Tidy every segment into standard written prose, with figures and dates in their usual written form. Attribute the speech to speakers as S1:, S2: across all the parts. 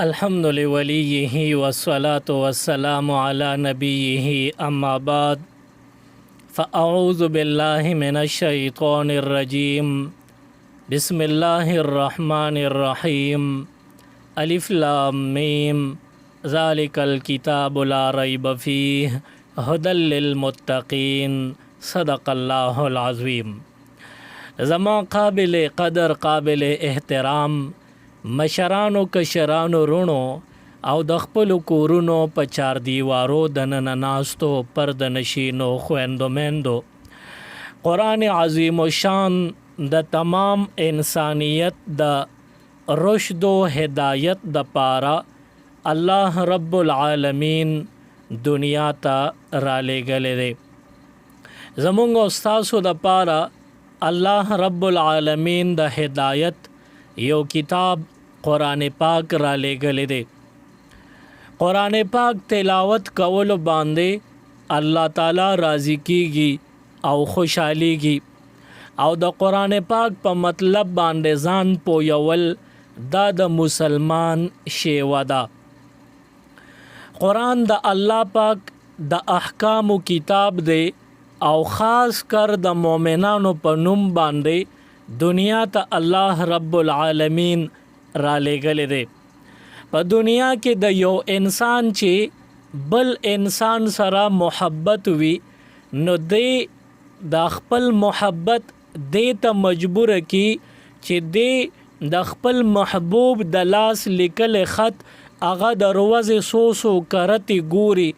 S1: अल्हम्दुलिल्लाहि वस्सलातु वस्सलामु अला नबिय्यिहि अम्मा बाद फ़अऊज़ु बिल्लाहि मिनश शैतानिर रजीम बिस्मिल्लाहिर रहमानिर रहीम अलिफ लाम मीम ज़ालिकल किताबु ला रैब फ़ीहि हुदल लिल मुत्तक़ीन सदक़ल्लाहुल अज़ीम। ज़मा काबिल क़दर काबिल एहतराम मशरानो कशरानो रुणो او د خپلو کورونو په چار دیوارو دننه ناستو پرده نشینو خویندو میندو قرآن عظیم و شان د تمام انسانیت د رشد و هدایت د پارا الله رب العالمین دنیا ته را لېږلی دی. زمونږ او ستاسو د پارا الله رب العالمین د هدایت یو کتاب قرآن پاک را لېږلی دی. قرآن پاک تلاوت کولو باندې الله تعالی راضی کیږي او خوشحالیږي او د قرآن پاک په مطلب باندې ځان پویول دا د مسلمان شیوه ده. قرآن د الله پاک د احکامو کتاب دی او خاص کر د مؤمنانو په نوم باندې دنیا ته الله رب العالمین را لېږلی دی. په دنیا کې د یو انسان چې بل انسان سره محبت وي نو دی د خپل محبت دی ته مجبور کی چې دی د خپل محبوب د لاس لیکل خط هغه د روزې سوسو کرتی ګوري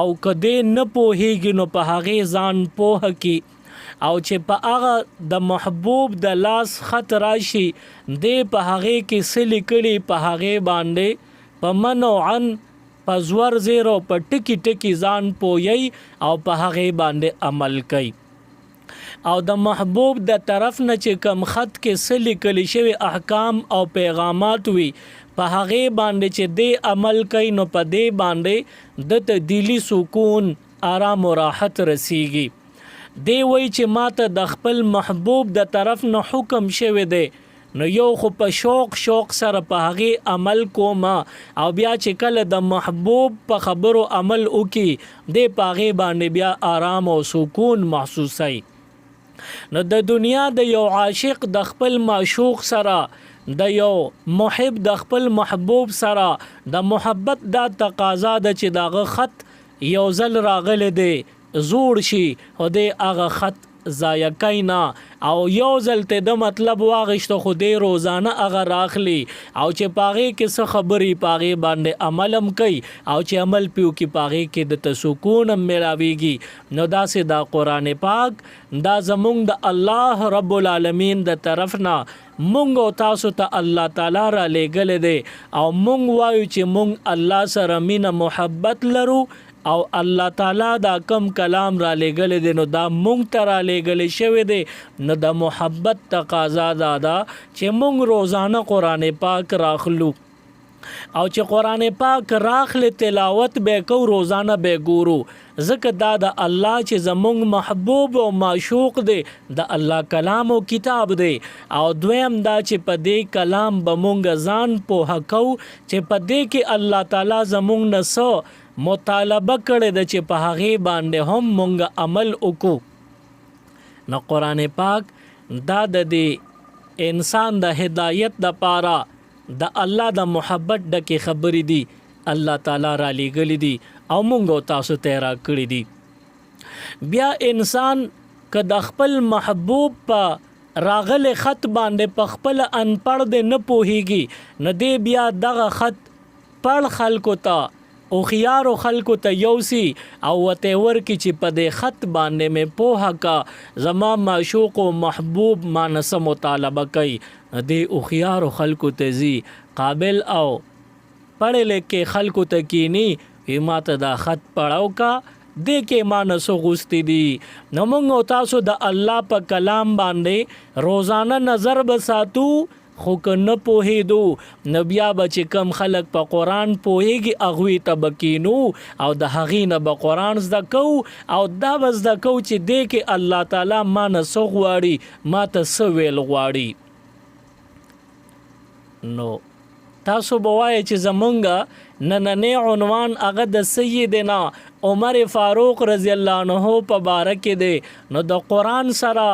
S1: او کدی نه پوهیږي نو په هغې ځان پوه کی او چې په هغه د محبوب د لاس خط راشي دی په هغې کې څه لیکلي په هغې باندې په منوعن په زور زیرو په ټکی ټکی ځان پوهی او په هغې باندې عمل کوي او د محبوب د طرف نه چې کم خط کې څه لیکلی شوي احکام او پیغامات وي په هغې باندې چې دی عمل کوي نو په دی باندې د ته دلی سکون آرام و راحت رسیږي. دی وای چې ماته د خپل محبوب د طرف نه حکم شوی دی نو یو خو په شوق سره په هغې عمل کوما او بیا چې کله د محبوب په خبرو عمل وکي دی په هغې باندې بیا آرام او سکون محسوسوي. نو د دنیا د یو عاشق د خپل معشوق سره د یو محب د خپل محبوب سره د محبت دا تقاضا ده چې دغه خط یو ځل راغلی دی زوړ شي او دی هغه خط ضایع کوي نه او یو ځل ته د مطلب واغشته خو دی روزانه هغه راخلي او چې په هغې کې څه خبرې په هغې باندې عمل هم کوي او چې عمل پې وکړي په هغې کې د ته سکون هم میلاویږي. نو داسې دا قرآن پاک دا زمونږ د الله رب العالمین د طرف نه مونږ او تاسو ته الله تعالی را لېږلی دی او مونږ وایو چې مونږ الله سره مینه محبت لرو او الله تعالی دا کم کلام را لېږلی دی نو دا مونږ ته را لېږلی شوی دی. نو د محبت تقاضا دا ده چې مونږ روزانه قرآن پاک راخلو او چې قرآن پاک راخلی تلاوت به کو روزانه به ګورو ځکه دا د الله چې زمونږ محبوب او معشوق دی د الله کلام او کتاب دی او دویم دا چې په دې کلام به مونږ ځان پوهه کو چې په دې کې الله تعالی زمونږ نه څه مطالبه کړی ده چې په هغې باندې هم مونږ عمل وکړو. نو قرآن پاک دا د دې انسان د هدایت د پاره د الله د محبت ډکې خبرې دي الله تعالی را لېږلی دي او مونږ او تاسو ته را کړي دي. بیا انسان که د خپل محبوب په راغلی خط باندې په خپله انپړ دی نه پوهیږي نو دی بیا دغه خط پړ خلکو ته اوخیارو خلکو ته یوسی او وته ورکی چې په دې خط باندې مې پوهه کا زما معشوق او محبوب ما نس مطالبه کوي. دې اوخیارو خلکو ته زی قابل او پړې لیکې خلکو ته کینی وی ما ته دا خط پړاو کا دې کې ما نسو غوستی دي. نو موږ او تاسو د الله په کلام باندې روزانه نظر بساتو خو که نه پوهېدو نو بیا به چې کم خلک په قرآن پوهېږي هغوی ته به کینو او د هغې نه به قرآن زده کوو او دا به زده کوو چې دې کې الله تعالی ما نه څه غواړي ما ته څه ویل غواړي. نو تاسو بوای چې زمونږ نننی عنوان هغه د سیدنا عمر فاروق رضی الله عنه په باره کې دی نو د قرآن سره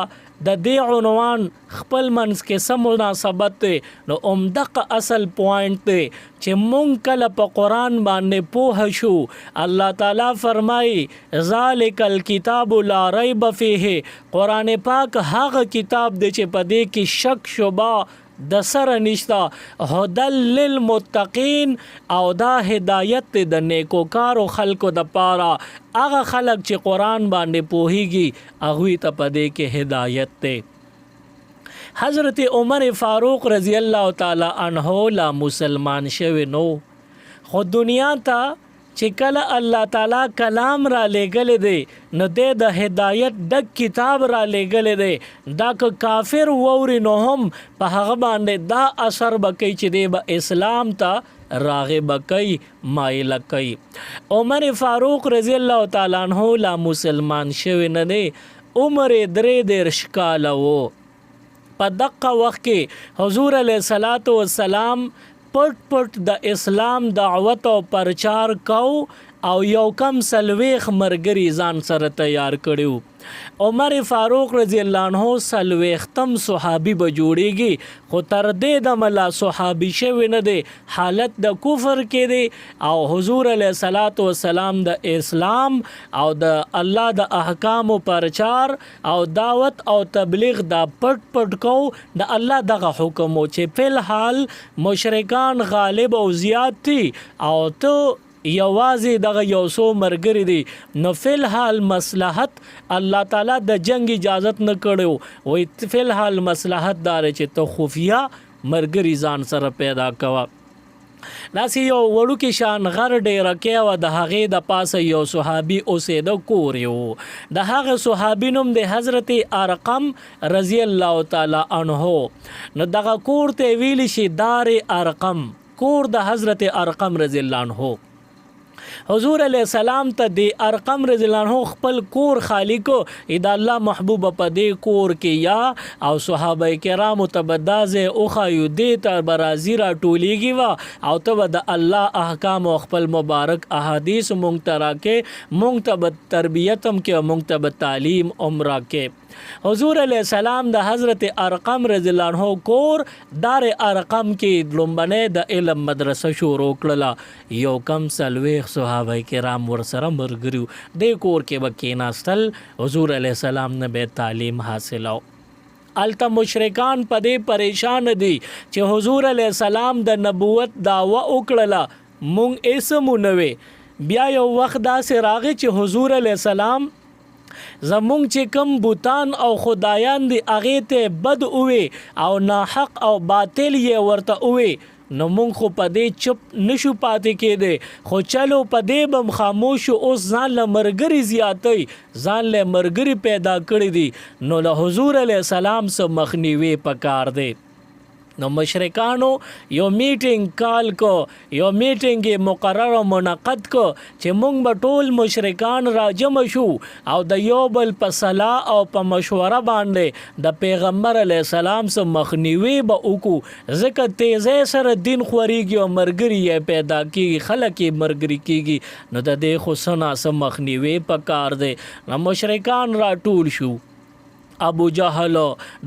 S1: د دې عنوان خپل منځ کې سم مناسبت دی نو عمدق اصل پوینټ دی چې مونږ کله په قرآن باندې پوه شو الله تعالی فرمایي ذالک الکتاب لا ریب فیه قرآن پاک هغه کتاب دی چې په دې کې شک شبه د سره نشتا هدل للمتقین او دا هدایت د نیکوکارو خلکو د پاره هغه خلک چې قرآن باندې پوهیږي هغوی ته په دې کې هدایت دی حضرت عمر فاروق رضی الله تعالی عنہ لا مسلمان شوی نو خو دنیا ته چې کله الله تعالی کلام را لېږلی دی نو د هدایت ډک کتاب را لېږلی دی دا که کافر ووري نو هم په هغه باندې دا اثر به کوي چې دی به اسلام ته راغب کوي مایله کوي عمر فاروق رضی الله تعالی عنہ لا مسلمان شوی نه دی عمر 33 کاله و په دقه وخت کې حضور علیه الصلاۃ والسلام پټ د اسلام دعوت او پرچار کو او یو کم سلويخ مرګري ځان سره تیار کړیو عمر فاروق رضی الله عنه سلويختم صحابي به جوړيږي خو تر دې د ملا صحابي شوی نه دی حالت د کفر کې دی او حضور علیه الصلاۃ والسلام د اسلام او د الله د احکام پرچار او دعوت او تبلیغ دا پټ کو د الله دغه حکم چې په الحال مشرکان غالب او زیات دي او ته یوازې دغه یو څو مرګري دي نو فی الحال مصلحت الله تعالی د جنگ اجازت نه کړو وای فی الحال مصلحت دار چې ته خفیه مرګري ځان سره پیدا کوا ناسی یو وړوکی شان غر ډیره کې و د هغې د پاسه یو صحابي اوسېده کور یو د هغه صحابي نوم د حضرت ارقم رضی الله تعالی عنه نو دغه کور ته ویل شي دار ارقم کور د حضرت ارقم رضی الله عنه حضور علیہ السلام ته دی ارقم رضی الله عنه خپل کور خالی کو اذا الله محبوب په دې کور کې یا او صحابه کرام تبدازه او خایو دې ته برازي را ټولیږي وا او ته د الله احکام او خپل مبارک احادیث مونږ کې مونږ تربیتم کې مونږ تعلیم عمره کې حضور علیہ السلام د حضرت ارقم رضی الله عنه کور دار ارقم کې لومبنه د علم مدرسه شروع کړله یو کم سلويخ صحابه کرام ورسره مرګرو د کور کې وکیناستل حضور علیہ السلام نه به تعلیم حاصلو الته مشرکان په دې پریشان دي چې حضور علیہ السلام د نبوت دعوه وکړه مونږ اسمونوي بیا یو وخت دا سراغه چې حضور علیہ السلام زمونږ چې کم بوتان او خدایان دی هغه ته بد اوي او ناحق او باطل یې ورته اوي نو مونږ خو په دې چپ نشو پاتې کېده خو چلو په دې بم خاموش اوس ځان له مرګري زیاتې ځان له مرګري پیدا کړی دي نو له حضور علیہ السلام سره مخنیوي پکار دی نو مشرکانو یو میټینګ کال کو یو میټینګ مقرر او منعقد کو چې مونږ به ټول مشرکان راجم شو او د یو بل په صلاح او په مشوره باندې د پیغمبر علی السلام سره مخنیوي به وکړو ځکه تیزه سره دین خوريږي او مرګري پیدا کیږي خلک مرګري کیږي نو د دې خو سنا سره مخنیوي پکار دی نو مشرکان را ټول شو ابو جهل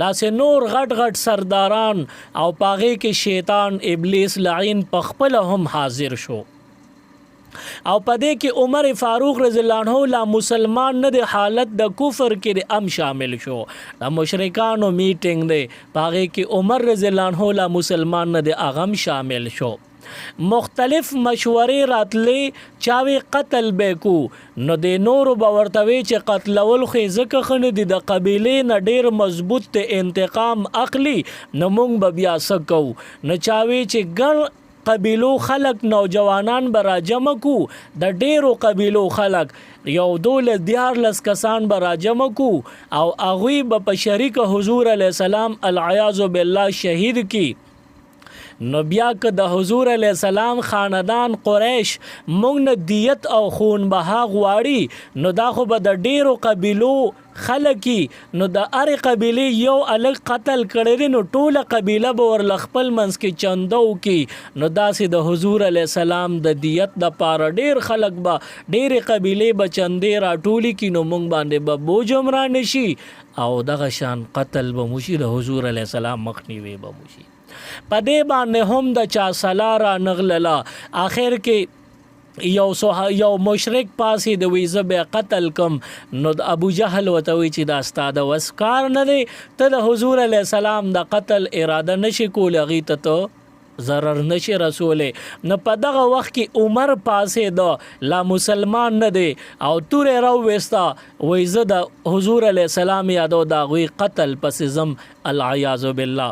S1: داسې نور غټ سرداران او پاغه کې شیطان ابلیس لعین پخپل هم حاضر شو او پدې کې عمر فاروق رضی الله عنه لا مسلمان نه د حالت د کفر کې ام شامل شو د مشرکانو میټینګ دی پاغه کې عمر رضی الله عنه لا مسلمان نه د اغم شامل شو مختلف مشورې راتلې چاوي قتل بیکو نو د نورو باورتوي چې قتلول خو ځکه خنه دي د قبيله نه ډیر مضبوط ته انتقام اخلي نو مونږ به بیا سکو نو چاوي چې ګل قبیلو خلق نوجوانان برا جمع کو د ډیرو قبیلو خلق یو دولت دیارلس کسان برا جمع کو او اغوی به په شریک حضور علی السلام العیاذ بالله شهید کی نو بیا که د حضور علیه السلام خاندان قریش موږ نه دیت او خون بها غواړي نو دا خو به د ډیرو قبیلو خلکی نو د هرې قبیلې یو الګ قتل کړی دی نو ټوله قبیله به ورله خپل منځ کې چنده وکړي نو داسې د حضور علیه السلام د دیت دپاره ډیر خلک به ډیرې قبیلې به چندې راټولي کړي نو موږ باندې به بوج هم رانشي او دغه شان قتل به موشي د حضور علیه السلام مخنیوی به موشي په دې باندې هم د چا سلا را نغلله آخر کې یو مشرک پاسې د ویزه به قتل کم نو د ابو جهل وته وی چې دا استاد وسکار نه دی ته د حضور علیه السلام د قتل اراده نشي کول غي ته ضرر نشي رسوله نو په دغه وخت کې عمر پاسې د لا مسلمان نه دی او تورې راو وستا ویزه د حضور علیه السلام یادو دا غوي قتل پسې زم العیاذ بالله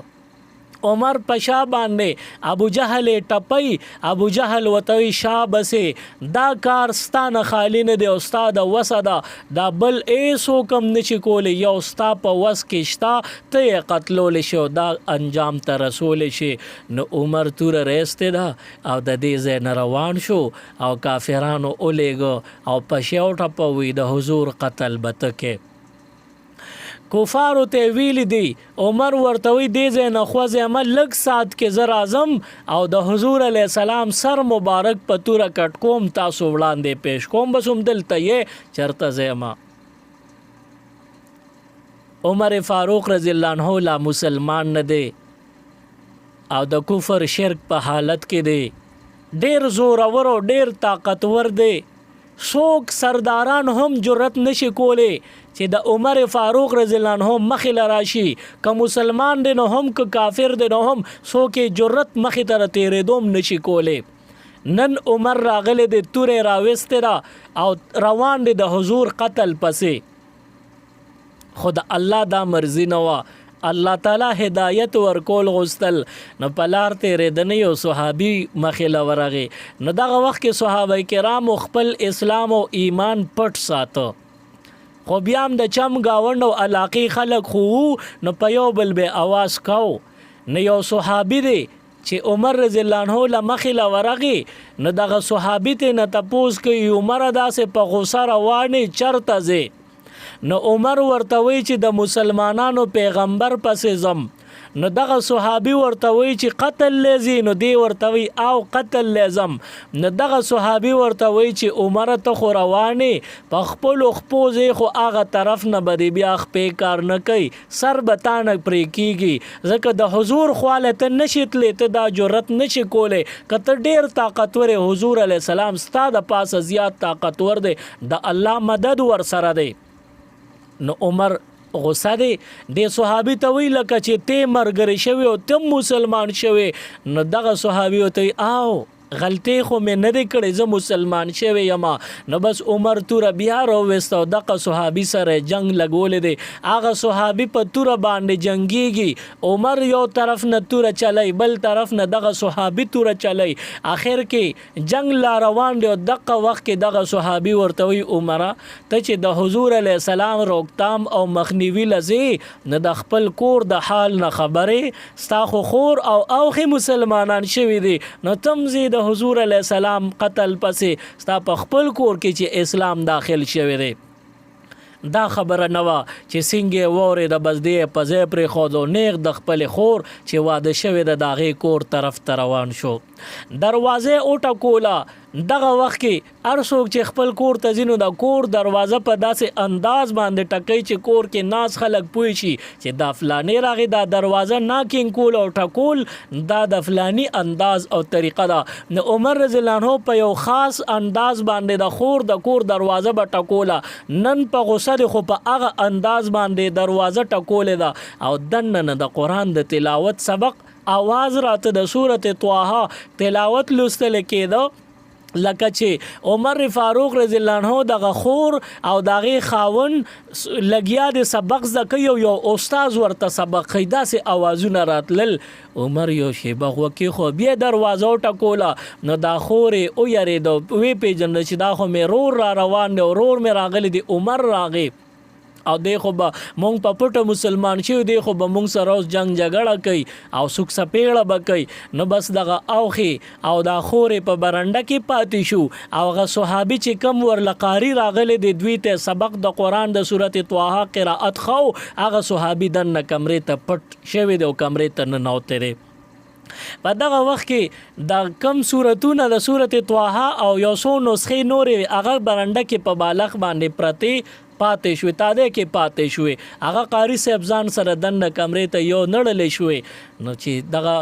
S1: عمر پشا باندې ابو جهل ټپي ابو جهل وتوي شابسه دا کار ستانه خالی نه دی استاد وسدا دا بل ایسو کم نشي کول یو ستا په وس کې شتا ته قتلول شو دا انجام ته رسول شي نو عمر تور رسته دا او د دې ځای روان شو او کافرانو اولېګو او پښیو ټپوي د حضور قتل بتکه کفارو ته ویل دی عمر ورتوي دې ځای نه خوځه عمل لګ سات کې زر اعظم او د حضور علیه السلام سر مبارک په توره کټ کوم تاسو وړاندې پیش کوم بس هم دلته یې چرته زما عمر فاروق رضی الله عنه لا مسلمان نه دی او د کفر شرک په حالت کې دی ډیر زور اور او ډیر طاقتور دی څوک سرداران هم جرأت نشي کولی چې د عمر فاروق رضی الله عنه مخې لراشي که مسلمان دی نو هم که کافر دی نو هم څوک جرأت مخې ته تیرېدوم نشي کولی نن عمر راغلی دی تورې راوستې ده او روان دی د حضور قتل پسې خو د الله دا مرضی نه وه الله تعالی هدایت ورکول غوستل نو پلار تیرې د نه یو صحابي مخې له ورغې نو دغه وخت کې صحابه کرام خپل اسلام او ایمان پټ ساته خو بیا هم د چم گاوند او علاقې خلک خو نو په یو بل به आवाज کاو نو یو صحابي دی چې عمر رضی الله عنه له مخې له ورغې نو دغه صحابي ته نه تپوس کوي عمر داسې په غوسه روانې چرته ځې نو عمر ورتوي چې د مسلمانانو پیغمبر پسې زم نو دغه صحابي ورتوي چې قتل لذي نو دی ورتوي او قتل لازم نو دغه صحابي ورتوي چې عمر ته خو روانې په خپل خپوزې خو هغه طرف نه بدی بیا خپې کار نه کوي سر بتانه پرې کیږي ځکه د حضور خواله نشیتلې ته دا جرأت نشي کوله کته ډیر طاقتور حضور علی السلام ستاد پاسه زیات طاقتور دی د الله مدد ور سره دی نو عمر غصه دی د صحابي ته وی لکه چې ته مرګري شوی او تم مسلمان شوی نو دغه صحابي ته آو غلطی خو مې نه دی کړی زه مسلمان شوی یما نو بس عمر توره بیا راوویسته او دغه صحابي سره جنگ لګولی دی هغه صحابي په توره باندې جنګیږي عمر یو طرف نه توره چلی بل طرف نه دغه صحابي توره چلی آخر کې جنگ لا روان دی او دغه وخت کې دغه صحابي ورته وی عمره ته چې د حضور علیه السلام روکتام او مخنیوي لځې نه د خپل کور د حال نه خبرې ستا خو خور او اوخې مسلمانان شوي دي نو تم زی د حضور علیہ السلام قتل پسې ستا په خپل کور کې چې اسلام داخل شوی دی دا خبره نه وه چې څنګه وورې د بس دی په ځای پرېښودو نیغ د خپلې خور چې واده شوی د هغې کور طرف ته روان شو دروازه وټکوله دغه وخت کې هر څوک چې خپل کور ته ځي نو د کور دروازه په داسې انداز باندې ټکوي چې کور کې ناز خلک پوه شي چې دا فلانې راغی دا دروازه ناکینګ کول او ټکول دا د فلانی انداز او طریقه ده نو عمر رضی الله عنه په یو خاص انداز باندې د خور د کور دروازه به ټکوله نن په غوسه دی خو په هغه انداز باندې دروازه ټکولې ده او دننه د قرآن د تلاوت سبق आवाज راته د سورته طه تلاوت لوستل کېده لکه چې عمر فاروق رضی الله عنه دغه خور او دغه خاون لګیا د سبق زکه یو استاد ورته سبق خیدا سي आवाजونه راتلل عمر یو شی بغوکی خو بیا دروازه ټکوله نو دا خورې او یریدو وی پیجن چې دا خو مې رور را روان دی رور مې راغلی دی عمر راغی او دی خو به مونږ په پټه مسلمان شو دی خو به مونږ سره اوس جنگ جګړه کوي او سوک سپیړه به کوي نو بس دغه اوخي او دا خورې په برنډه کې پاتې شو او هغه صحابي چې کم ورلقاری راغلی دی دوی ته سبق د قرآن د سورت طه قرائت خو هغه صحابي دننه کمرې ته پټ شوی دی او کمرې ته ننوتی دی په دغه وخت کې د کم صورتونه د صورت طه او یو څو نسخې نورې هغه برنډه کې په بالغ باندې پرتې پاتې شوې تاده کې پاتې شوې هغه قاری صاحب ځان سره دننه کمرې ته یو نړلې شوې نو چې دغه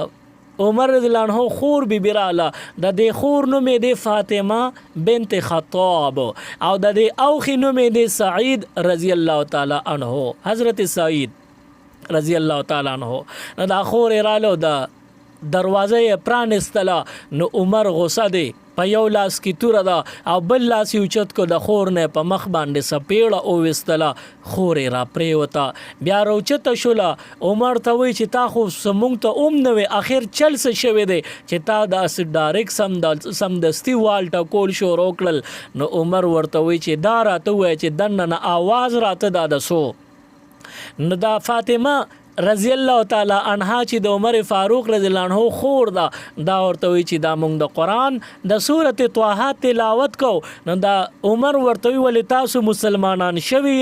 S1: عمر رضی الله عنه خور بی براله د دې خور نوم یې فاطمه بنت خطاب او د دې اوخي نوم یې سعید رضی الله تعالی عنه حضرت سعید رضی الله تعالی عنه نو دا خور رالو د دروازه پرانستله نو عمر غوسه دی په یو لاس کې توره ده او بل لاس یې اوچت کو د خور نه په مخ باندې سپیړه اوویستله خورې را پرېوته بیا راوچته شوله عمر ته وایي چې تا خو زموږ ته اوم نه وې اخر چل څه شوی دی چې تا داسې ډایرکټ سمدستي وال ټکول شروع کړل نو عمر ورته وایي چې دا راته ووایه چې دننه آواز راته دا د سو نو دا فاطمه رضی الله تعالی عنها چې د عمر فاروق رضی الله عنه خور دا ورته وی چې دا مونږ د قرآن د سورت طه تلاوت کو نو دا عمر ورته وی ولې تاسو مسلمانان شوي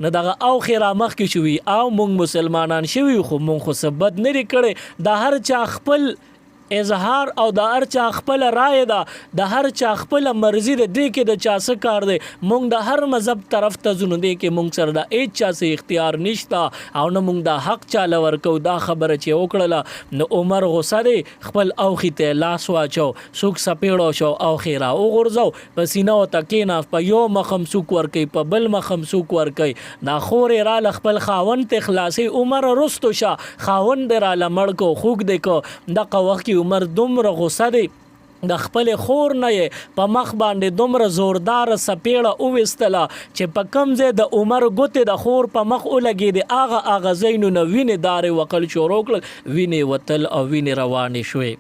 S1: نو دغه او خیره مخ کې شوي او مونږ مسلمانان شوي خو مونږ خو سبد نه کړي د هر چا خپل اظهار او د هر چا خپل رائے ده د هر چا خپل مرزي ده دې کې د چا څه کار دی مونږ د هر مذهب طرف ته ځو دی کې مونږ سره د هیڅ چا څه اختیار نشته او نه مونږ د حق چاله ورکو دا خبره چې وکړله نو عمر غوسه دی خپل اوخي ته لاس واچو سوک سپیړو شو اوخي را وغورځو په سینه او تکینا په یو مخم سوک ور کوي په بل مخم سوک ور کوي دا خورې را خپل خاوند ته خلاصي عمر رستو شه خاوند را لمړ کو خوګ دی کو دغه وخت عمر دومره غوسه دی د خپل خور نه په مخ باندې دومره زوردار سپیړه اوویستله چې په کم ځای د عمر ګوتې د خور په مخ ولګېدې هغه ځایونو وینې دارې وقل شروع کړل وینې وتل او وینې روانې شوې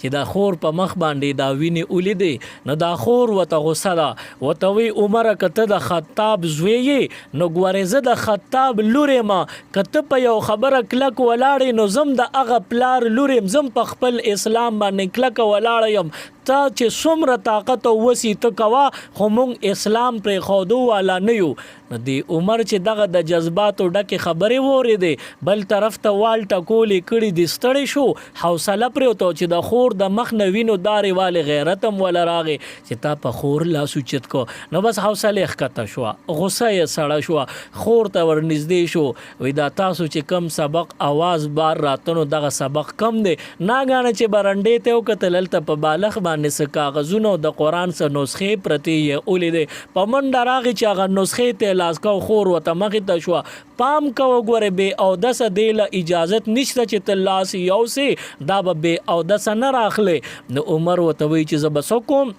S1: چې دا خور په مخ باندې دا وینې ولیدې نو دا خور ورته غوسه ده ورته وی عمره که ته د خطاب زوی یې نو ګورې زه د خطاب لور یم که ته په یو خبره کلک ولاړې نو زم د هغه پلار لور یم زم په خپل اسلام باندې کلکه ولاړه یم تا چې څومره طاقت او وسي ته کوه خو مونږ اسلام پرېښودو والا نه یو نو دی عمر چې دغه د جذباتو ډکې خبرې واورېدې بل طرف ته وال ټکولې کړي دي ستړی شو حوصله پرېوته چې د خور د مخ نه وینو دارې والې غیرت هم وله راغې چې تا په خور لاس اوچت کو نو بس حوصله ښکته شوه غوسه یې سړه شوه خور ته ورنږدې شو وایي دا تاسو چې کم سبق اواز بار راته نو دغه سبق کم دی ناګانه چې برنډې ته وکتل هلته په بالغ باندې څه کاغذونه د قرآن څه نسخې پرتې یې ولیدې په منډه راغې چې هغه نسخې ته لاس کو خور ورته مخې ته شوه پام کوه ګورې بې اودسه دی له اجازت نشته چې ته لاس یوسې دا به بې اودسه نه راخلې نو عمر ورته وایي چې زه به څه کوم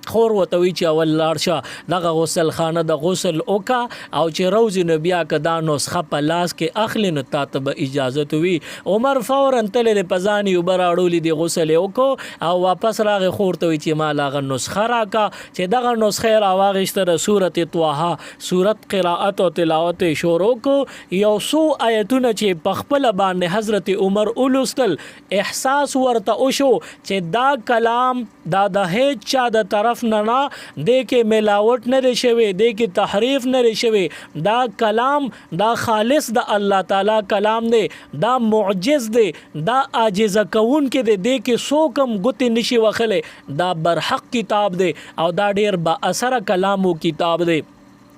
S1: خور ورته وایي چې اول لاړ شه دغه غسل خانه د غسل وکه او چې روزي نو بیا که دا نسخه په لاس کې اخلي نو تا ته به اجازت وي عمر فورا تللی دی په ځان یې اوبه راوړولي دي غسل یې وکړو او واپس راغی خور ته وایي چې ما له هغه نسخه راکه چې دغه نسخه یې راواخېسته د صورت طه صورت قرائت او تلاوت یې شروع کړو یو څو آیتونه چې په خپله باندې حضرت عمر ولوستل احساس ورته وشو چې دا کلام دا د هیڅ چا د طرف نه دې کې ملاوت نه دی شوی دې کې تحریف نه دی شوی دا کلام دا خالص د الله تعالی کلام دی دا معجز دی دا عاجزه کوونکی دی دې کې څوک هم ګوتې نشي وهلی دا برحق کتاب دی او دا ډیر با اثره کلام و کتاب دی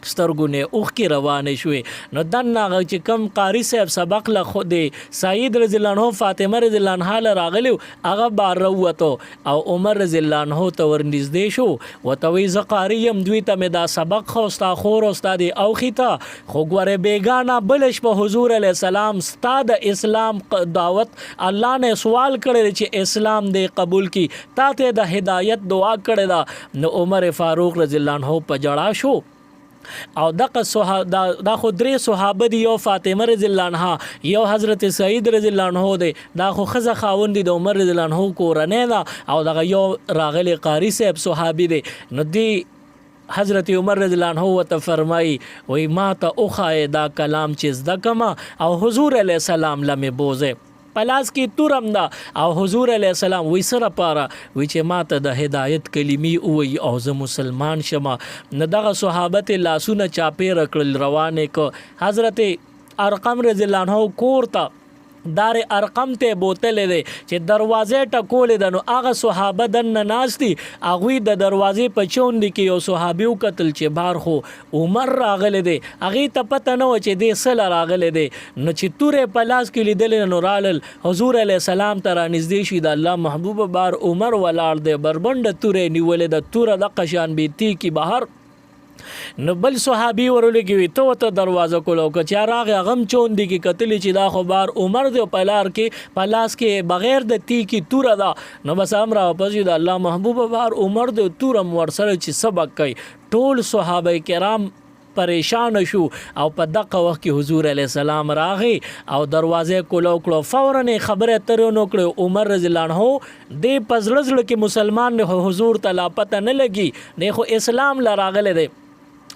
S1: سترګونه اوخکې روانې شوې نو دننه هغه چې کم قاري صاحب سبق له خود سعید رضی الله عنه فاطمه رضی الله عنها له راغلی هغه بار راووتو او عمر رضی الله عنه ته ورنږدې شو ورته وایي زه قاري یم دوی ته مې دا سبق خو ستا خور او ستا د اوخي ته خو ګورې بېګانه بله شپه حضور علیه السلام ستا د اسلام دعوت الله نه سوال کړی چې اسلام دې قبول کی تا ته د هدایت دعا کړې ده نو عمر فاروق رضی الله عنه په جړا شو او دغه دا خو درې صحابه دي یو فاطمه رضی الله عنها یو حضرت سعید رضی الله عنه دی دا خو ښځه خاوند دی د عمر رضی الله عنه کورنۍ ده او دغه یو راغلی قاري صاحب صحابي دی نو دی حضرت عمر رضی الله عنه ورته فرمایي وای ما ته وښایه دا کلام چې زده کما او حضور علیه السلام لمې بوزه پلاس کې تورم دا او حضور علیه السلام وی سره پاره وی چې ما ته د هدایت کلمې وی او زه مسلمان شمه نه دغه صحابت لاسونه چاپې رکړل روانه کو حضرت ارقم رضی الله عنه کور ته دار ارقم ته بوتل دی چې دروازه ټکول د نو هغه صحابه دن ناشتي اغوی د دروازې په چوند کې یو صحابي قتل چې بار خو عمر راغله دی هغه ته پته نه و چې د سل راغله دی نو چې تورې پلاس کې لیدل نو رالل حضور علی السلام ته نږدې شي د الله محبوب بار عمر ولاړ دی بربند تورې نیولې د تور د قشان بیتی کی بهر نو بل صحابي ورولګي ته دروازه کولو که راغه غم چون دي کې قتل چې دا خبر عمر دی پلار کې پلاس کې بغیر د تی کی تور دا نو بس امر واپس د الله محبوب بار عمر دی تورم ورسره چې سبق کوي ټول صحابه کرام پریشان شو او په دغه وخت کې حضور علی السلام راغی او دروازه کولو کړو فورا خبره تر نو کړو عمر رضی الله عنه د پزړزړ کې مسلمان نه حضور ته لا پته نه لګي نه خو اسلام لراغله دی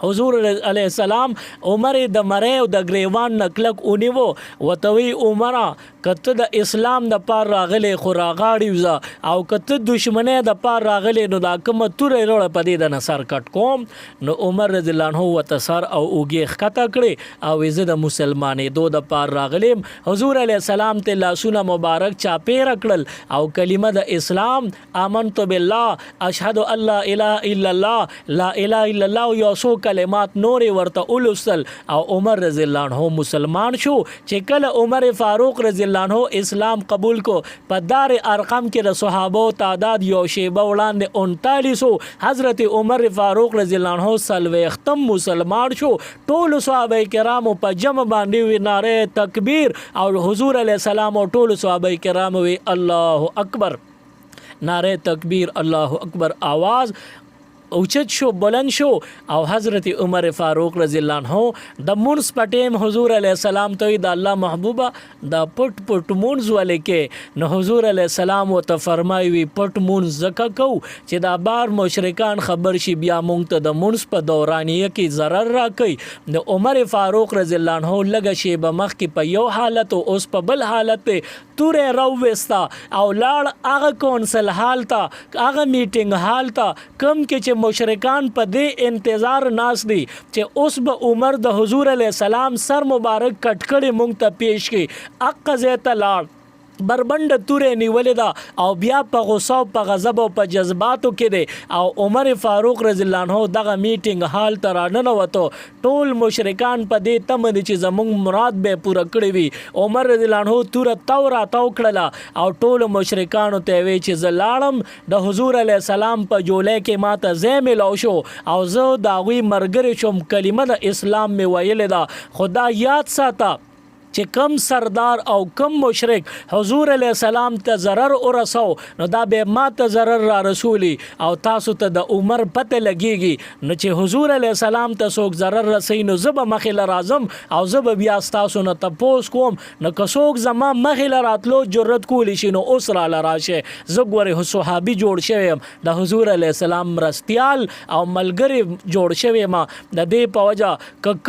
S1: حضور علیہ السلام عمر د مری او د گریوان نکلک اونیو وتوی عمره کته د اسلام د پار راغله خو راغاړي وزا او کته دشمنه د پار راغله نو دا کوم تورې روړه پدې د نصر کټ کوم نو عمر رضی الله عنه وتسر او اوګه خطا کړي او عزت د مسلمانې دو د پار راغلم حضور علیہ السلام ته لاسونه مبارک چاپې رکړل او کلمه د اسلام آمنت بالله اشهد ان لا اله الا الله لا اله الا الله یو کلمات نورې ورته ولوستل او عمر رضی الله عنه مسلمان شو چې کله عمر فاروق رضی الله عنه اسلام قبول کو په دار ارقم کې د صحابه تعداد یو شیبه وړاندې 39 حضرت عمر فاروق رضی الله عنه سلوي ختم مسلمان شو ټول صحابه کرام په جمع باندې وی ناره تکبیر او حضور علیه السلام او ټول صحابه کرام وی الله اکبر ناره تکبیر الله اکبر आवाज اوچت شو بلند شو او حضرت عمر فاروق رضی الله عنه د مونس پټیم حضور علیه السلام ته د الله محبوبه د پټ پټ مونز ولې کې نو حضور علیه السلام وت فرمایي وی پټ مونز زکه کو چې دا بار مشرکان خبر شي بیا مونږ ته د مونس په دورانیه کې zarar را کوي نو عمر فاروق رضی الله عنه لګه شی به مخ کې په یو حالت او اوس په بل حالت تورې راوستا او لاړ هغه کونسل حال ته هغه میټینګ حال ته کم کې مشرکان په دې انتظار ناس دي چې اوس به عمر د حضور علیه السلام سر مبارک کټ کړي مونږ ته پیش کړي اق زیت لاړ بربند تورې نیولې دا او بیا په غصه او په غضب او په جذباتو کې دی او عمر فاروق رضی الله عنه دغه میټینګ حال تر نه وته ټول مشرکان په دې تم دي چې زموږ مراد به پوره کړی وي عمر رضی الله عنه تورا تو کړلا او ټول مشرکانو ته وی چې زلاړم د حضور علی السلام په جولې کې ماته زې ملو شو او زه دا وی مرګر شوم کلمه د اسلام می ویل دا خدا یاد ساته چې کم سردار او کم مشرک حضور علیہ السلام ته zarar ورسو نو دا به ما ته zarar را رسولي او تاسو ته د عمر پته لګيږي نو چې حضور علیہ السلام ته څوک zarar رسي نو زب مخله راځم او زب بیا تاسو نه تپوس کوم نو که څوک زما مخله راتلو جرأت کولی شي نو اوس را لراشه زګوري صحابي جوړ شوم د حضور علیہ السلام رستيال او ملګری جوړ شوی ما د دې پوجا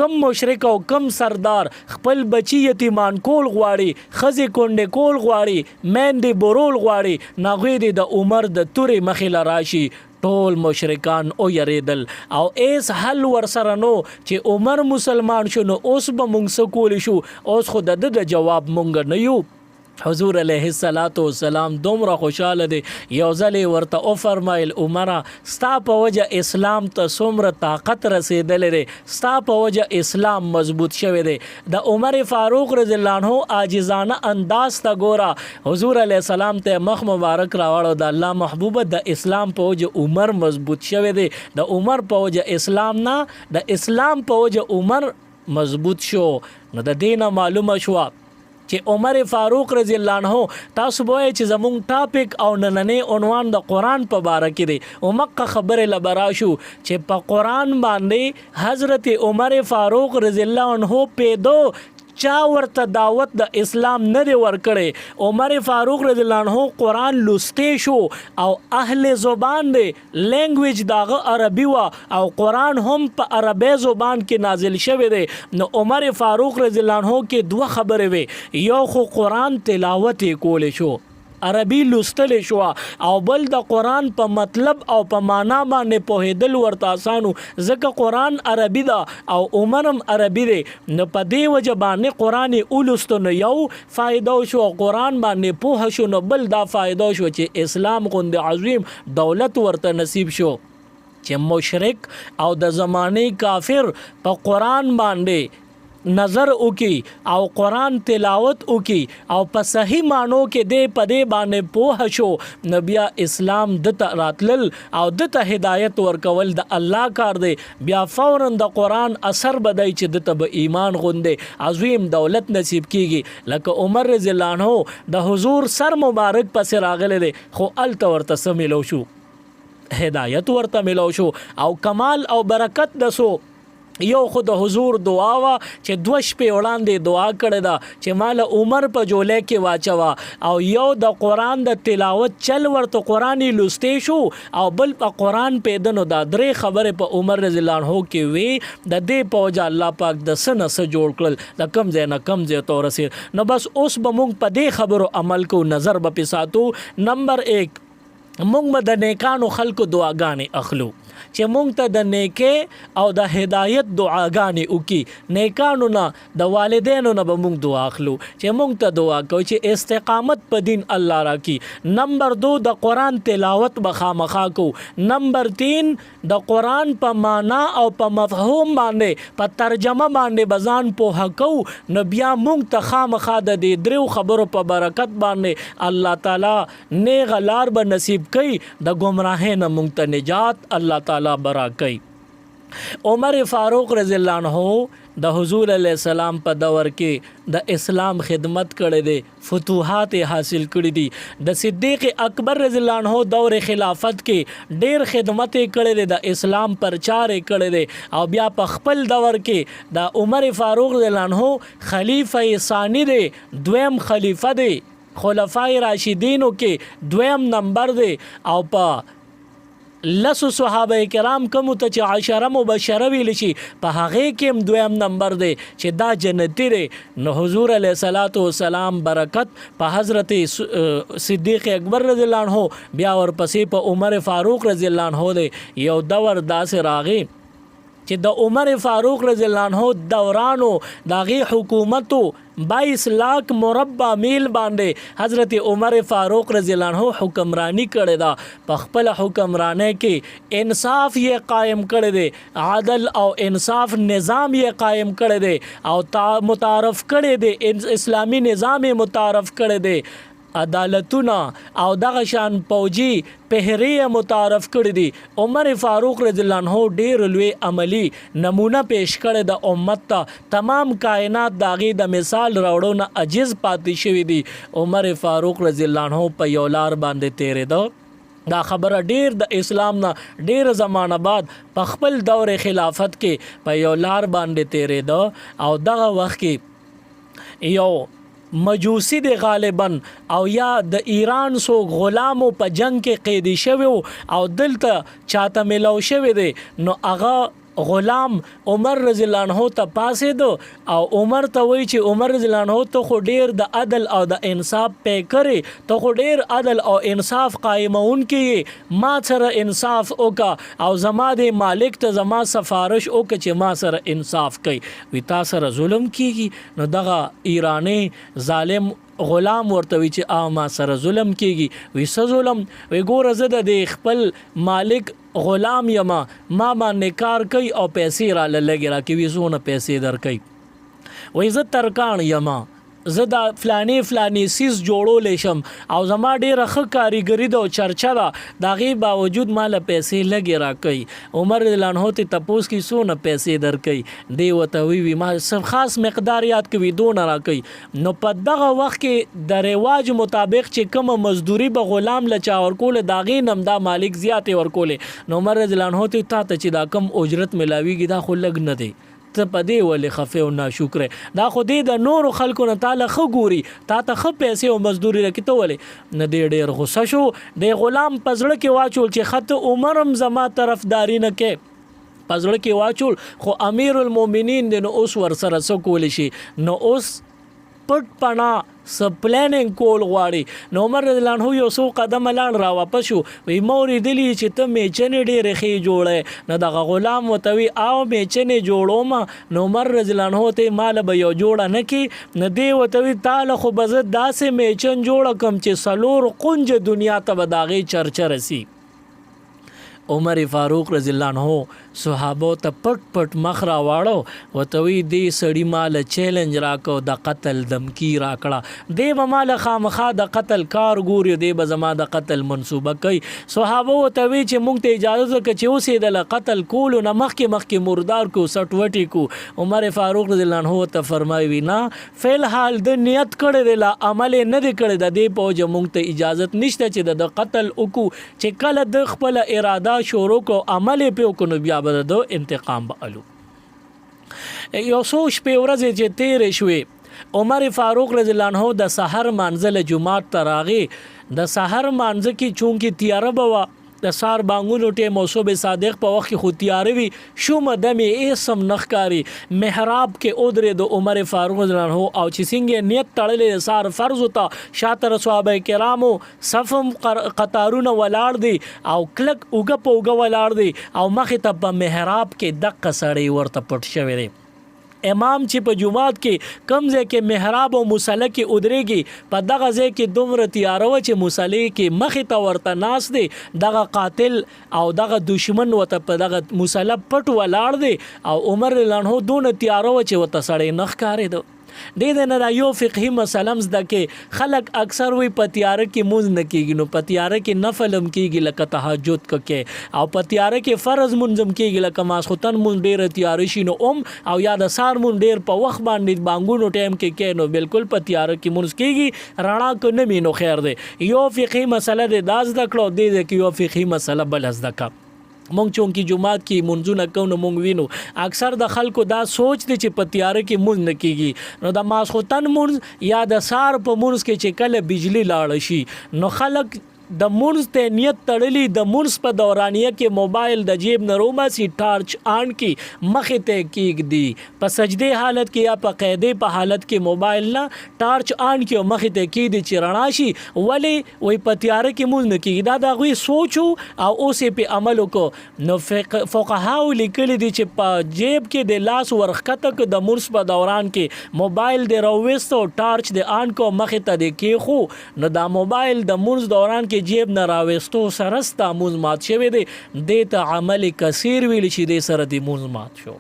S1: کم مشرک او کم سردار خپل بچی یتیمان کول غواړي خزي کونډه کول غواړي مېندې بورول غواړي ناغوی د عمر د تورې مخله راشي ټول مشرکان او یریدل او ایس حل ورسره نو چې عمر مسلمان شو نو اوس به مونږ سکول شو اوس خود د جواب مونږ نه یو حضور علیه السلام دومره خوشاله دي یو ځلې ورته او فرمایل عمره ستا په وجه اسلام ته څومره طاقت رسیدلې ده ستا په وجه اسلام مضبوط شوی دی د عمر فاروق رضی الله عنه عاجزانه انداز ته ګوره حضور علیه السلام ته مخ مبارک راوړو د الله محبوب د اسلام په وجه عمر مضبوط شوی دی د عمر په وجه اسلام نه د اسلام په وجه عمر مضبوط شو نو د دینه معلومه شو چې عمر فاروق رضی الله عنه تاسو به چې زموږ ټاپک او نننې عنوان د قران په باره کې دی او مکه خبره لبرا شو چې په قران باندې حضرت عمر فاروق رضی الله عنه پیدو چا ورته دعوت د اسلام نه دی ورکړی. عمر فاروق رضی الله عنه قرآن لستی شو او اهل زبان دی، لینګویج داغه عربي وا او قرآن هم په عربي زبان کې نازل شوی دی. نو عمر فاروق رضی الله عنه کې دوه خبرې وي، یو خو قرآن تلاوت یې کولی شو، عربي لوستل شو، او بل د قرآن په مطلب او په معنا باندې پوهېدل ورته اسانو، ځکه قرآن عربي ده او عمر هم عربي دی. نو په دې وجه باندې قرآن یې ولوستو، نو یو فایده شو، قرآن باندې پوه شو، نو بل دا فایده شو چې اسلام غوندې عظیم دولت ورته نصیب شو چې مشرک او د زمانه کافر په قرآن باندې نظر وکي او قرآن تلاوت وکي او په صحیح معنو کې دې په دې باندې پوه شو، نو بیا اسلام دته راتلل او دته هدایت ورکول د الله کار دی. بیا فوراً د قرآن اثر بدای چې دته به ایمان غوندې عظیم دولت نصیب کیږي. لکه عمر رضی الله عنه د حضور سر مبارک پسې راغلی دی، خو الته ورته څه ملو شو؟ هدایت ورته ملو شو او کمال او برکت دسو. یو خو د حضور دعا وا چې 2 شپې وړاندې دعا کړې ده چې مال عمر په جولې کې واچوا، او یو د قرآن د تلاوت چل ورته قرآنی لستی شو، او بل په قرآن پیدنو دا درې خبرې په عمر رضی الله عنه کې وی. د دې په وجه الله پاک د سنس جوړ کړل، د کم ځای نه کم ځای ته ورسېد. نو بس اوس به موږ په دې خبرو عمل کو، نظر به پې ساتو. نمبر 1، موږ به د نیکانو خلکو دعاګانې اخلو چې مونږ ته د نیکه او د هدایت دعاګانې وکي. نیکانو نه د والدینو نه به مونږ دعا اخلو چې مونږ ته دعا کوي چې استقامت په دین الله راکړي. نمبر 2، د قرآن تلاوت به خامخا کو. نمبر 3، د قرآن په معنا او په مفهوم باندې په ترجمه باندې بزان پوهه کو. نو بیا مونږ ته خامخا د دې دریو خبرو په برکت باندې الله تعالی نیغ لار به نصیب کوي، د گمراهۍ نه مونږ ته نجات الله تعالی برا کوي. عمر فاروق رضی الله عنه د حضور علیه السلام په دور کې د اسلام خدمت کړی دی، فتوحات حاصل کړی دي. د صدیق اکبر رضی الله عنه دور خلافت کې ډیر خدمت کړی دی، د اسلام پرچار کړی دی. او بیا په خپل دور کې د عمر فاروق رضی الله عنه خلیفہ ثانی دی، دویم خلیفہ دی، خلفای راشدینو کې دویم نمبر دی. او په لسو صحابه کرام کوم ته چې 10 مبشره ویل شي په هغه کې هم دویم نمبر دی چې دا جنتی دی. نو حضور علیه الصلاۃ والسلام برکت په حضرت صدیق اکبر رضی الله عنه، بیا ورپسې په عمر فاروق رضی الله عنه دی. یو دور داسې راغی چې د عمر فاروق رضی الله عنه دورانو داغي حکومتو 22 लाख مربع میل باندې حضرت عمر فاروق رضی الله عنه حکمرانی کړی دا. په خپل حکمرانی کې انصاف یې قائم کړی دی، عدل او انصاف نظام یې قائم کړی دی، او متعارف کړی دی، اسلامی نظام متعارف کړی دی، عدالتونه او دغه شان فوجي پهریه متعارف کړی دي. عمر فاروق رضی الله عنه ډیر لوی عملی نمونه پیش کړی د امت ته، تمام کائنات داغي د مثال راوړو نه عجز پاتې شوی دي. عمر فاروق رضی الله عنه په یو لار باندې تیرېده. دا خبره ډیر د اسلام نه ډیر زمانه بعد په خپل دور خلافت کې په یو لار باندې تیرېده. او دغه وخت کې یو مجوسی دی غالبا او یا د ایران سو غلامو په جنگ کې قیدی شوی او دلته چاته ملو شوی دی. نو هغه غلام عمر رضی الله عنه ته پاسې دو او عمر ته وی چې عمر رضی الله عنه ته خو ډیر د عدل او د انصاف پې کړي، ته خو ډیر عدل او انصاف قائمون کې، ما سره انصاف وکا او زما د مالک ته زما سفارش وکړه چې ما سره انصاف کوي، وی تا سره ظلم کیږي. نو دغه ایرانی ظالم غلام ورته وی چې ما سره ظلم کیږي. وی څه ظلم؟ وی ګوره زه د خپل مالک غلام یما، ما باندې کار کوي او پیسې را لګي را کوي، زونه پیسې در کوي. وی زه ترکان یما، زه دا فلانی سیز جوړول شم او زما ډیره ښه کاریګری ده او چرچا ده، د هغې باوجود ماله پیسې لږې را کوي. عمر رضی الله عنه ته تپوس کوي څونه پیسې در کوي؟ دی ورته وی ما خاص مقدار یاد کوي دونه را کوي. نو په دغه وخت کې د رواج مطابق چې کومه مزدوري به غلام له چا ورکوله د هغې نه هم دا مالک زیاتې ورکولې. نو عمر رضی الله عنه ته تا ته چې دا کم اجرت ملاویږي دا خو لږ نه دی، ته په دې ولې خفه او ناشکره دا خو دې د نورو خلکو نه تعالی ښه ګوري تا ته ښه پیسې او مزدوري راکړي ته ولې نه دې ډېر غصه شو د غلام په زړه کې واچول چې خط عمر هم زما طرفداري نه کې په زړه کې واچول خو امیر المؤمنین دی نو اوس ورسره څه کولی شي نو اوس پټ پناه څه پلانینګ کول غواړي نو عمر رضی الله عنه یو څو قدمه لاړ را واپس شو وی ما اورېدلي چې ته میچنې ډېرې ښې جوړی نو دغه غلام ورته وي او میچنې جوړوم نو عمر رضی الله عنه ته ماله به یو جوړه نه کړي نو دی ورته وي تاله خو به زه داسې میچن جوړه کړم چې څلور قنج دنیا ته به د هغې چرچه رسي عمر فاروق رضی الله عنه صحابو ته پټ پټ مخ را واړو ورته وی دې سړي ماله چیلنج راکړو د قتل دمکی راکړه دی به ماله خامخا د قتل کار ګوري دی به زما د قتل منصوبه کوي صحابو ته وی چې موږ ته اجازه وکړه چې اوسېدله قتل کولو نه مخکې مردار کو سټ وټي کو عمر فاروق رضی الله عنه ته فرمایي وی نه فی الحال د نیت کړی دی لا عمل نه دی کړی د دې په وجه موږ ته اجازت نشته چې د قتل وکړو چې کله د خپل اراده شروع کو عمل په وکړو بیا به د انتقام به الو یو څو شپې ورځې چې تیرې شوې عمر فاروق رضی الله عنه د سحر مانځه له جومات ته راغی د سحر مانځه کې چونکې تیاره به وه د سار بانګونو ټیم او صبح صادق په وخت کې خو تیاره وي شومه دمې ایسم نه ښکاري محراب کې ودرېد د عمر فاروق رضی الله عنه او چې څنګه نیت تړلی د سار فرض ته شاته صحابه کرامو صفم قطارونه ولاړ دي او کلک اوږه په اوږه ولاړ دي او مخې ته په محراب کې دقه سړی ورته پټ شوی دی امام چې په جمعات کې کم ځای کې محراب او مصلی کې ودرېږي په دغه ځای کې دومره تیاره وه چې مصلی کې مخې ته ورته ناست دی دغه قاتل او دغه دشمن ورته په دغه مصلی پټ ولاړ دی او عمر رضی الله عنه دونه تیاره وه چې ورته سړی نه ښکارېده دې نه دا یو فقهي مسله هم زده کې خلک اکثر وی په تیاره کې مونځ نه کېږي نو په تیاره کې نفل هم کېږي لکه تهجد کې او په تیاره کې فرض مونځ هم کېږي لکه ماسخوتن مونځ ډېره تیاره شي نو او یا د سار مونځ ډېر په وخت باندې بانګونو ټایم کې نو بالکل په تیاره کې مونځ کېږي رڼا که نه وي نو خیر دی یو فقهي مسله دی دا زده کړو دې کې یو فقهي مسله بله زده کړه مونږ چونکې جمعات کې منځونه کوو نو مونږ وینو اکثر د خلکو دا سوچ دی چې په تیاره کې مونځ نه کېږي نو د ماسخوتن مونځ یا د سار په مونځ کې چې کله بجلی لاړه شي نو خلک د مونځ ته نیت تړلی د مونځ په دورانیه کې موبایل د جیب نه روباسي ټارچ آن کې مخې ته کېږدي په سجدې حالت کې یا په قیدې په حالت کې موبایل نه ټارچ آن کې او مخې ته کېږدي چې رڼا شي ولې وایي په تیاره کې مونځ نه کېږي دا د هغوی سوچ او اوس یې پې عمل وکړو نو فقهاو لیکلي دي چې په جیب کې د لاس ورښکته که د مونځ په دوران کې موبایل دې راوویسته او ټارچ دې آن کو مخې ته دې کېښو نو دا موبایل د مونځ دوران کې جیب نه راوستو سره ستا مونځ مات شوی دی دې ته عمل کثیر ویل چې دې سره دې مونځ مات شو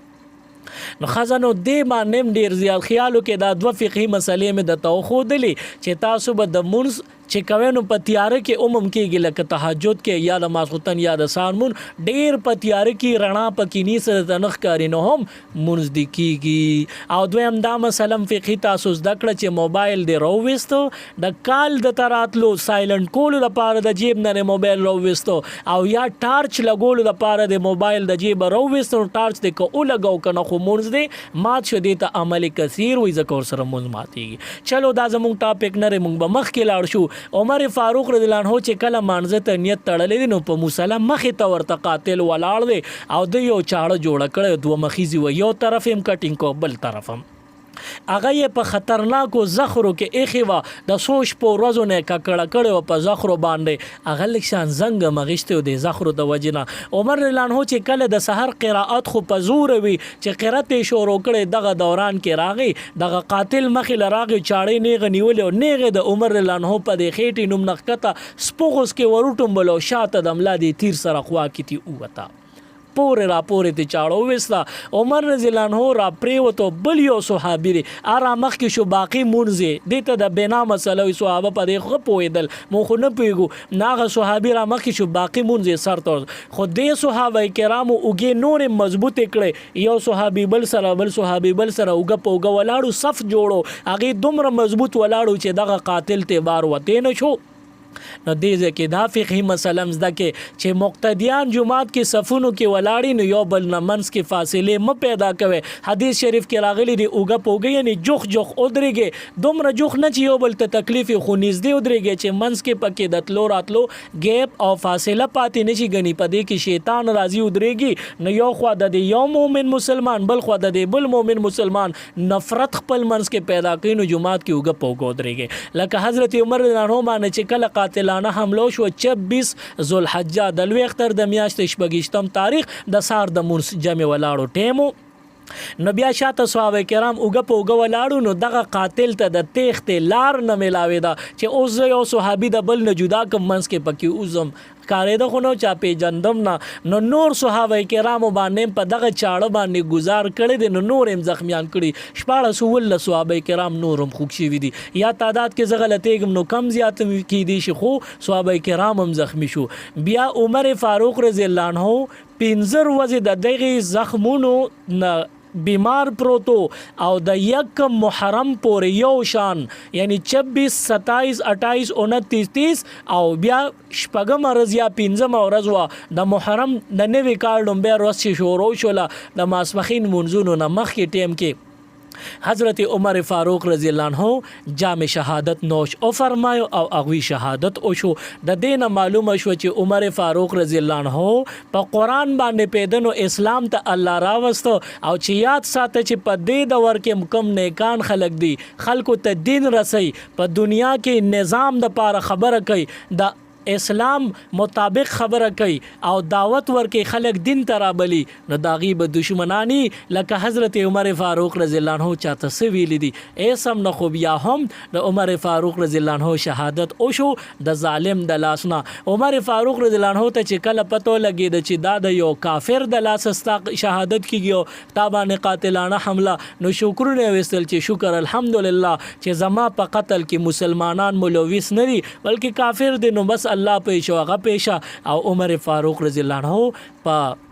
S1: نو خزانو دې باندې هم ډېر زیات خیالو کې دا دوه فقهي مسلې مې درته وښودلې چې تاسو به د مونځ چې کوئ نو په تیاره کې عموم کېږي لکه تهجد کې یا د ماسخوتن یا د سهار مونځ ډېر په تیاره کې رڼا په کینی سره ته نه ښکاري نو هم مونځ دې کېږي او دویم دا مسله هم فقهي تاسو زده کړه چې موبایل دې راوویستو د کال د ته راتلو سایلنټ کولو لپاره د جیب نه موبایل راوویستو او یا ټارچ لګولو لپاره د موبایل د جیب راوویستو ټارچ دې که ولګو که نه خو مونځ دې مات شو دې ته عمل کثیر وایي ځکه ورسره مونځ ماتېږي چلو دا زموږ ټاپک نه دی مونږ به مخکې لاړ شو عمر فاروق رضی الله عنه چې کله مانځه ته نیت تړلی دی نو په مصلی مخې ته ورته قاتل ولاړ دی او د یو چاړه جوړه کړی دوه مخیزي و یو طرف هم کټینګ کو بل طرف هم هغه یې په خطرناکو زخرو کې ایښې وه د څو شپو ورځو نه یې ککړه کړې وه په زخرو باندې هغه لږ شان زنګ هم اخیستی و د زخرو د وجې نه عمر رضی الله عنه چې کله د سحر قرائت خو په زوره وي چې قرات یې شروع کړی دغه دوران کې راغی دغه قاتل مخې له راغی چاړې نیغه نیولې او نیغې د عمر رضی الله عنه په دې خېټې نوم نه ښکته سپوغوس کې وروټومبل او شاته د ملا دې تیر سره خوا کې تي ووته پورې را پورې ته چاړه وویسته عمر رضی الله عنه را پرېوتو بل یو صحابي دی را مخکې شو باقي مونځ یې دې ته د بنا مسله وي صحابه په دې ښه پوهېدل مونږ خو نه پوهېږو نه هغه صحابي را مخکې شو باقي مونځ یې سر ته خو دې صحابه کرامو اوږې نورې مضبوطې کړې یو صحابي بل سره بل صحابي بل سره اوږه په اوږه ولاړو صف جوړو هغې دومره مضبوط ولاړو چې دغه قاتل ته بار وتې نه شو نو دې ځای کې دا فقهي مسله هم زده کې چې مقتدیان جماعت کې صفونو کې ولاړې نو یو بل نه منځ کې فاصلې مه پیدا کوئ. حدیث شریف کې راغلی دی اوږه په اوږه یعنې جوخ جوخ ودرېږئ، دومره جوخ نه چې یو بل ته تکلیف وي، خو نږدې ودرېږئ چې منځ کې پکې د تلو راتلو ګیپ او فاصله پاتې نه شي. ګنې په دې کې شیطان راځي ودرېږي نو یو خوا د دې یو مؤمن مسلمان بل خوا د دې بل مؤمن مسلمان نفرت خپل منځ کې پیدا کوي. نو جماعت کې اوږه په اوږه ودرېږئ. لکه حضرت عمر رضی الله عنه باندې چې کله قاتلانه حمله شو 26 ذوالحجه د لوی اختر د میاشتې 28 تاریخ د سار د مونځ جمع ولاړو ټیمو نو بیا شاته صحابه کرام اوږه په اوږه ولاړو نو دغه قاتل ته د تیښتې لار نه میلاوېده چې اوس زه یو صحابي د بل نه جدا کم منځ کې پکې اوزم کارېده خو نو چا پیژندم نه. نو نور صحابه کرامو باندې په دغه چاړه باندې گزار کړی دی نو نور هم زخمیان کړي 14 صحابه کرام نور هم خوږ شوي دي. یا تعداد کې زه غلطېږم نو کم زیات کیدی شي خو صحابه کرام هم زخمی شو. بیا عمر فاروق رضی الله عنه 15 ورځې د دغه زخمونو نه بیمار پروتو او د یک محرم پورې یو شان یعنی 26 27 28 29 30 او بیا شپږم ورځ یا پنځم ورځ وا د محرم د نوي کال لومبه ورځ چې شروع شوله د ماسپښین منځونو نه مخکې ټیم کې حضرت عمر فاروق رضی الله عنه جام شهادت نوش او فرمایو او اغوی شهادت او شو. د دین معلومه شو چې عمر فاروق رضی الله عنه په قران باندې پیدنو اسلام ته الله راوستو او چې یاد ساته چې په دې دور کې کم نیکان خلق دي خلکو ته دین رسي په دنیا کې نظام د پاره خبره کوي د اسلام مطابق خبره کوي او دعوت ورکي خلک دین ترابلی نو داغي به دشمنانی لکه حضرت عمر فاروق رضی الله عنه چاته سویل دي ایسم نه خو بیا هم د عمر فاروق رضی الله عنه شهادت او شو د ظالم د لاسنا. عمر فاروق رضی الله عنه ته چې کله پتو لګي د چې دا د یو کافر د لاس استا شهادت کیږي تابانه قاتلانه حمله نو شکرونه وستل چې شکر الحمدلله چې زما په قتل کې مسلمانان ملوث نه دي بلکې کافر دي نو بس الله پیشو هغه پیشا. او عمر فاروق رضی الله عنه په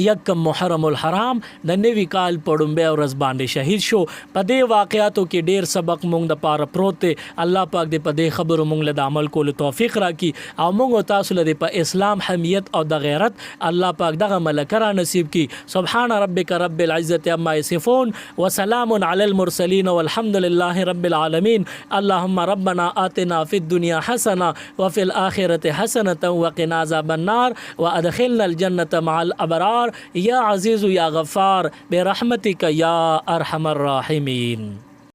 S1: یکم محرم الحرام د نوی کال پړومبه ورځ باندې شهید شو. په دې واقعاتو کې ډیر سبق مونږ د پاره پروت دی. الله پاک دې په دې خبرو مونږ له عمل کولو توفیق راکړي او مونږ تاسو له په اسلام حمیت او د غیرت الله پاک دغه ملک را نصیب کړي. سبحان ربک رب العزة عما یصفون وسلام علی المرسلین والحمد لله رب العالمین. اللهم ربنا آتنا فی الدنيا حسنه وفي الآخرة حسنه وقنا عذاب النار وادخلنا الجنة مع الابرار یا عزیز یا غفار برحمتک یا ارحم الراحمین.